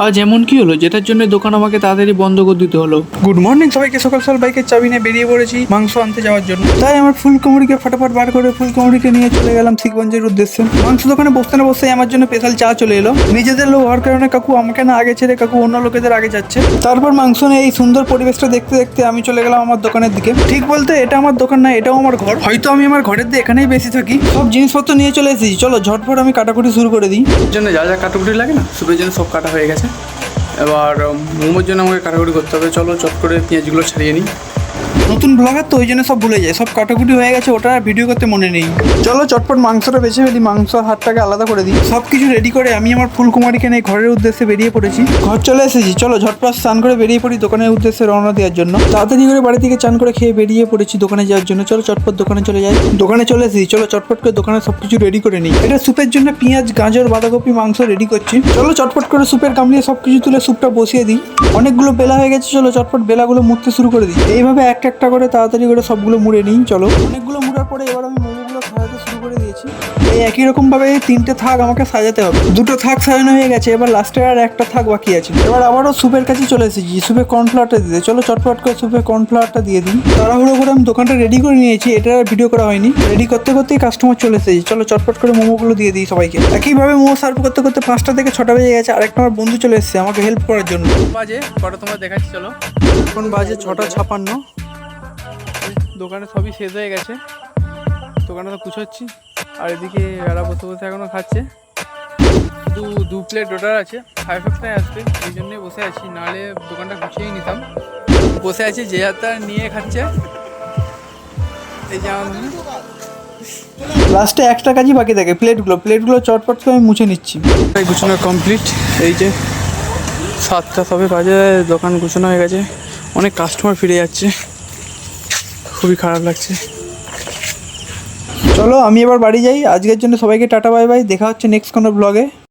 আজ এমন কি হলো যেটার জন্য দোকান আমাকে তাড়াতাড়ি বন্ধ করে দিতে হলো? গুড মর্নিং সবাইকে। সকাল সকাল বাইকের চাবি নিয়ে বেরিয়ে পড়েছি মাংস আনতে যাওয়ার জন্য। তাই আমার ফুলকুমড়িকে ফটাফট বার করে ফুলকুমড়িকে নিয়ে চলে গেলাম শিখগঞ্জের উদ্দেশ্যে। মাংস দোকানে বসতে না বসে আমার জন্য স্পেশাল চা চলে এলো। নিজেদের লোক হওয়ার কারণে কাকু আমাকে না আগে ছেড়ে কাকু অন্য লোকেদের আগে যাচ্ছে। তারপর মাংস নিয়ে এই সুন্দর পরিবেশটা দেখতে দেখতে আমি চলে গেলাম আমার দোকানের দিকে। ঠিক বলতে এটা আমার দোকান না, এটাও আমার ঘর। হয়তো আমি আমার ঘরের দিয়ে এখানেই বেশি থাকি। সব জিনিসপত্র নিয়ে চলে এসেছি, চলো ঝটফট আমি কাটাকুটি শুরু করে দিই। এর জন্য যা যা কাটাকুটি লাগে না, সুপের জন্য সব কাটা হয়ে গেছে। এবার মোমোর জন্য আমাকে কাটাকুটি করতে হবে। চলো চট করে পেঁয়াজগুলো ছাড়িয়ে নিই। নতুন ব্লগার তো ওই জন্য সব ভুলে যায়, সব কাটাকুটি হয়ে গেছে, ওটা ভিডিও করতে মনে নেই। চলো চটপট মাংসটা বেছে ফেলি, মাংস আর হাতটাকে আলাদা করে দিই। সব কিছু রেডি করে আমি আমার ফুলকুমারীকে নিয়ে ঘরের উদ্দেশ্যে বেরিয়ে পড়েছি। ঘর চলে এসেছি, চলো ঝটপট স্নান করে বেরিয়ে পড়ি দোকানের উদ্দেশ্যে রওনা দেওয়ার জন্য। তাড়াতাড়ি করে বাড়ি থেকে চান করে খেয়ে বেরিয়ে পড়েছি দোকানে যাওয়ার জন্য। চলো চটপট দোকানে চলে যাই। দোকানে চলে এসেছি, চলো চটপট করে দোকানে সবকিছু রেডি করে নিই। এটা স্যুপের জন্য পেঁয়াজ, গাজর, বাঁধাকপি, মাংস রেডি করছি। চলো চটপট করে স্যুপের গামলিয়ে সবকিছু তুলে স্যুপটা বসিয়ে দিই। অনেকগুলো বেলা হয়ে গেছে, চলো চটপট বেলাগুলো মুড়তে শুরু করে দিই। এইভাবে একটা একটা করে তাড়াতাড়ি করে সবগুলো মুড়ে নিই। চলো অনেকগুলো মুড়ার পরে এবার আমি মোমোগুলো সাজাতে শুরু করে দিয়েছি। এই একই রকম ভাবে তিনটে থাক আমাকে সাজাতে হবে। দুটো থাক সাজানো হয়ে গেছে, এবার লাস্টে আর একটা থাক বাকি আছে। এবার আবারও স্যুপের কাছে চলে এসেছি, স্যুপে কর্নফ্লাওয়ারটা দিতে। চলো চটপট করে স্যুপে কর্নফ্লাওয়ারটা দিয়ে দিই। তাড়াহুড়ো করে আমি দোকানটা রেডি করে নিয়েছি, এটা ভিডিও করা হয়নি। রেডি করতে করতেই কাস্টমার চলে এসেছি। চলো চটপট করে মোমোগুলো দিয়ে দিই সবাইকে। একইভাবে মোমো সার্ভ করতে করতে 5টা থেকে 6টা বেজে গেছে। আরেকটা আমার বন্ধু চলে এসেছে আমাকে হেল্প করার জন্য। বাজে কটা তোমরা দেখাচ্ছি। চলো এখন বাজে 6:56। দোকানে সবই শেষ হয়ে গেছে, দোকানে তো কুছোচ্ছি। আর এদিকে এরা বসে বসে এখনও খাচ্ছে। দু প্লেট অর্ডার আছে, 5:30 আসবে, এই জন্যই বসে আছি, নাহলে দোকানটা গুছিয়েই নিতাম। বসে আছি, যে হাতটা নিয়ে খাচ্ছে। এই যে আমার লাস্টে একটা কাজই বাকি থাকে, প্লেটগুলো চটপট করে আমি মুছে নিচ্ছি। গুছানো কমপ্লিট। এই যে 7টা সবে বাজে, দোকান গুছানো হয়ে গেছে। অনেক কাস্টমার ফিরে যাচ্ছে, খুবই খারাপ লাগছে। চলো আমি এবার বাড়ি যাই। আজকের জন্য সবাইকে টাটা বাই বাই, দেখা হচ্ছে নেক্সট কোনো ব্লগে।